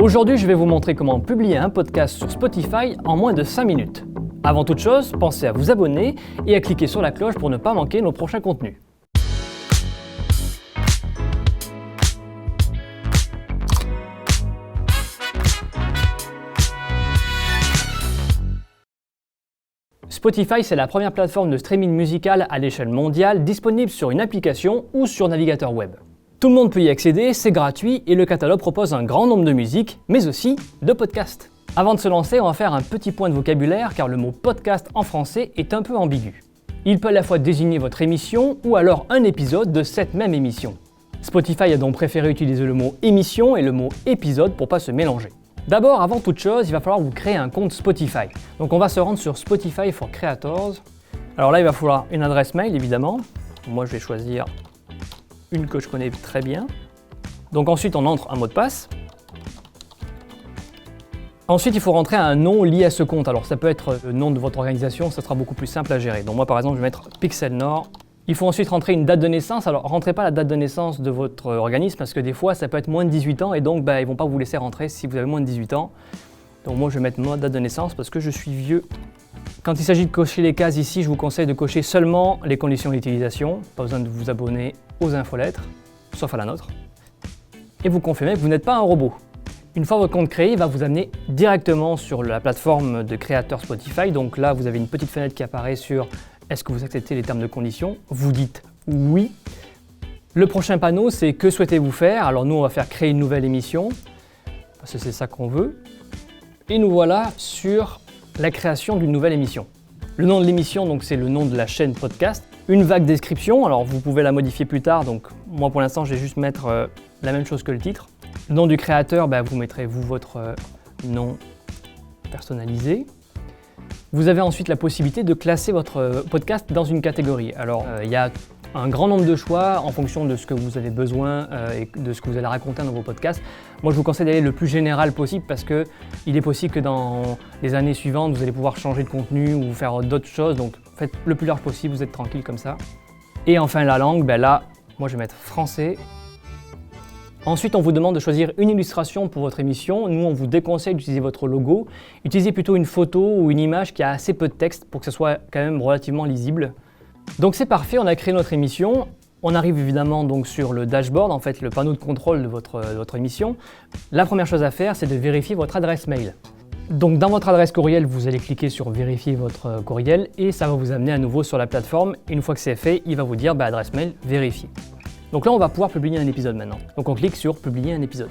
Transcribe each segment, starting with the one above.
Aujourd'hui, je vais vous montrer comment publier un podcast sur Spotify en moins de 5 minutes. Avant toute chose, pensez à vous abonner et à cliquer sur la cloche pour ne pas manquer nos prochains contenus. Spotify, c'est la première plateforme de streaming musical à l'échelle mondiale disponible sur une application ou sur navigateur web. Tout le monde peut y accéder, c'est gratuit et le catalogue propose un grand nombre de musiques, mais aussi de podcasts. Avant de se lancer, on va faire un petit point de vocabulaire car le mot podcast en français est un peu ambigu. Il peut à la fois désigner votre émission ou alors un épisode de cette même émission. Spotify a donc préféré utiliser le mot émission et le mot épisode pour pas se mélanger. D'abord, avant toute chose, il va falloir vous créer un compte Spotify. Donc on va se rendre sur Spotify for Creators. Alors là, il va falloir une adresse mail évidemment. Moi, je vais choisir une que je connais très bien. Donc ensuite, on entre un mot de passe. Ensuite, il faut rentrer un nom lié à ce compte. Alors ça peut être le nom de votre organisation, ça sera beaucoup plus simple à gérer. Donc moi, par exemple, je vais mettre Pixel Nord. Il faut ensuite rentrer une date de naissance. Alors, rentrez pas la date de naissance de votre organisme parce que des fois, ça peut être moins de 18 ans et donc ils vont pas vous laisser rentrer si vous avez moins de 18 ans. Donc moi, je vais mettre ma date de naissance parce que je suis vieux. Quand il s'agit de cocher les cases ici, je vous conseille de cocher seulement les conditions d'utilisation. Pas besoin de vous abonner aux infolettres, sauf à la nôtre. Et vous confirmez que vous n'êtes pas un robot. Une fois votre compte créé, il va vous amener directement sur la plateforme de créateur Spotify. Donc là, vous avez une petite fenêtre qui apparaît sur est-ce que vous acceptez les termes de conditions? Vous dites oui. Le prochain panneau, c'est que souhaitez-vous faire? Alors nous, on va faire créer une nouvelle émission, parce que c'est ça qu'on veut. Et nous voilà sur la création d'une nouvelle émission. Le nom de l'émission, donc c'est le nom de la chaîne podcast. Une vague description, alors vous pouvez la modifier plus tard. Donc moi, pour l'instant, je vais juste mettre la même chose que le titre. Le nom du créateur, vous mettrez votre nom personnalisé. Vous avez ensuite la possibilité de classer votre podcast dans une catégorie. Alors, il y a un grand nombre de choix en fonction de ce que vous avez besoin et de ce que vous allez raconter dans vos podcasts. Moi, je vous conseille d'aller le plus général possible parce qu'il est possible que dans les années suivantes, vous allez pouvoir changer de contenu ou faire d'autres choses. Donc, faites le plus large possible, vous êtes tranquille comme ça. Et enfin, la langue, là, moi, je vais mettre français. Ensuite, on vous demande de choisir une illustration pour votre émission. Nous, on vous déconseille d'utiliser votre logo. Utilisez plutôt une photo ou une image qui a assez peu de texte pour que ce soit quand même relativement lisible. Donc c'est parfait, on a créé notre émission. On arrive évidemment donc sur le dashboard, en fait le panneau de contrôle de votre émission. La première chose à faire, c'est de vérifier votre adresse mail. Donc dans votre adresse courriel, vous allez cliquer sur vérifier votre courriel et ça va vous amener à nouveau sur la plateforme. Une fois que c'est fait, il va vous dire adresse mail vérifiée. Donc là, on va pouvoir publier un épisode maintenant. Donc on clique sur publier un épisode.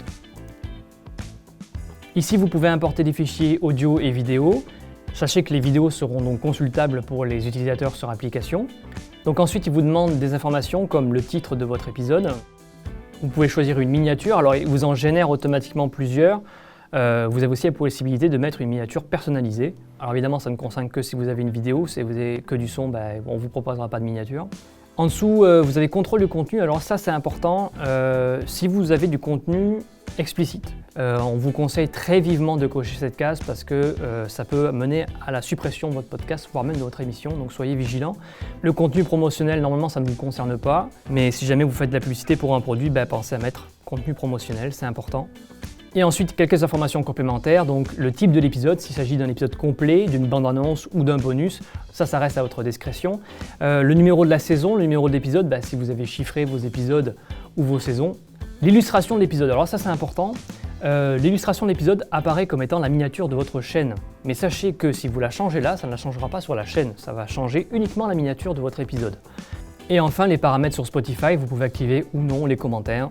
Ici, vous pouvez importer des fichiers audio et vidéo. Sachez que les vidéos seront donc consultables pour les utilisateurs sur application. Donc ensuite, il vous demande des informations comme le titre de votre épisode. Vous pouvez choisir une miniature, alors il vous en génère automatiquement plusieurs. Vous avez aussi la possibilité de mettre une miniature personnalisée. Alors évidemment, ça ne concerne que si vous avez une vidéo. Si vous avez que du son, on ne vous proposera pas de miniature. En dessous, vous avez contrôle du contenu. Alors ça, c'est important. Si vous avez du contenu explicite, on vous conseille très vivement de cocher cette case parce que ça peut mener à la suppression de votre podcast, voire même de votre émission. Donc soyez vigilants. Le contenu promotionnel, normalement, ça ne vous concerne pas. Mais si jamais vous faites de la publicité pour un produit, pensez à mettre contenu promotionnel, c'est important. Et ensuite, quelques informations complémentaires, donc le type de l'épisode, s'il s'agit d'un épisode complet, d'une bande-annonce ou d'un bonus, ça reste à votre discrétion. Le numéro de la saison, le numéro de l'épisode, si vous avez chiffré vos épisodes ou vos saisons. L'illustration de l'épisode, alors ça c'est important. L'illustration de l'épisode apparaît comme étant la miniature de votre chaîne. Mais sachez que si vous la changez là, ça ne la changera pas sur la chaîne, ça va changer uniquement la miniature de votre épisode. Et enfin, les paramètres sur Spotify, vous pouvez activer ou non les commentaires.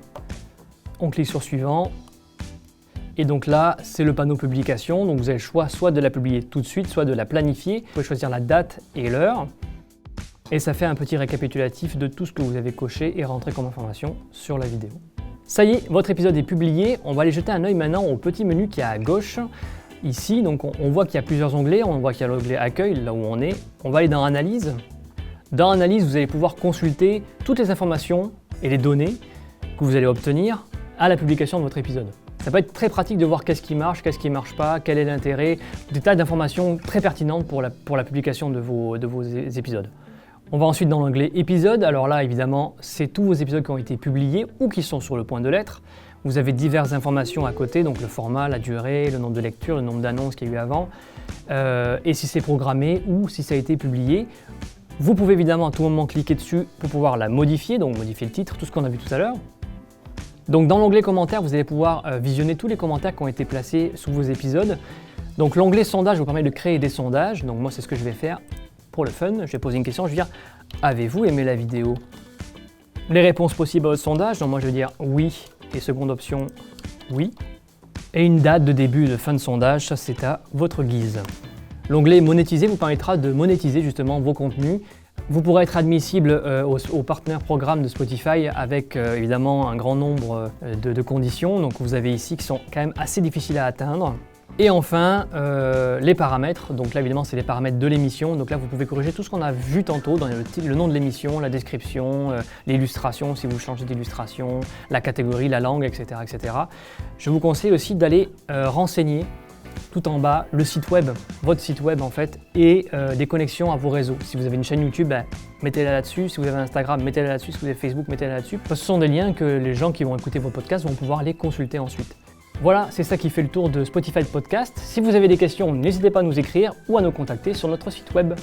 On clique sur suivant. Et donc là, c'est le panneau publication, donc vous avez le choix soit de la publier tout de suite, soit de la planifier. Vous pouvez choisir la date et l'heure. Et ça fait un petit récapitulatif de tout ce que vous avez coché et rentré comme information sur la vidéo. Ça y est, votre épisode est publié. On va aller jeter un œil maintenant au petit menu qui est à gauche. Ici, donc on voit qu'il y a plusieurs onglets. On voit qu'il y a l'onglet Accueil, là où on est. On va aller dans Analyse. Dans Analyse, vous allez pouvoir consulter toutes les informations et les données que vous allez obtenir à la publication de votre épisode. Ça peut être très pratique de voir qu'est-ce qui marche pas, quel est l'intérêt, des tas d'informations très pertinentes pour la publication de vos épisodes. On va ensuite dans l'onglet épisodes. Alors là, évidemment, c'est tous vos épisodes qui ont été publiés ou qui sont sur le point de l'être. Vous avez diverses informations à côté, donc le format, la durée, le nombre de lectures, le nombre d'annonces qu'il y a eu avant, et si c'est programmé ou si ça a été publié. Vous pouvez évidemment à tout moment cliquer dessus pour pouvoir la modifier, donc modifier le titre, tout ce qu'on a vu tout à l'heure. Donc dans l'onglet commentaires, vous allez pouvoir visionner tous les commentaires qui ont été placés sous vos épisodes. Donc l'onglet sondage vous permet de créer des sondages, donc moi c'est ce que je vais faire pour le fun. Je vais poser une question, je vais dire « Avez-vous aimé la vidéo ?» Les réponses possibles à votre sondage, donc moi je vais dire « Oui » et seconde option « Oui ». Et une date de début et de fin de sondage, ça c'est à votre guise. L'onglet monétiser vous permettra de monétiser justement vos contenus. Vous pourrez être admissible au partenaire programme de Spotify avec évidemment un grand nombre de conditions. Donc vous avez ici qui sont quand même assez difficiles à atteindre. Et enfin, les paramètres. Donc là évidemment c'est les paramètres de l'émission. Donc là vous pouvez corriger tout ce qu'on a vu tantôt dans le nom de l'émission, la description, l'illustration si vous changez d'illustration, la catégorie, la langue, etc., etc. Je vous conseille aussi d'aller renseigner tout en bas, le site web, votre site web en fait, et des connexions à vos réseaux. Si vous avez une chaîne YouTube, mettez-la là-dessus. Si vous avez Instagram, mettez-la là-dessus. Si vous avez Facebook, mettez-la là-dessus. Ce sont des liens que les gens qui vont écouter vos podcasts vont pouvoir les consulter ensuite. Voilà, c'est ça qui fait le tour de Spotify Podcast. Si vous avez des questions, n'hésitez pas à nous écrire ou à nous contacter sur notre site web.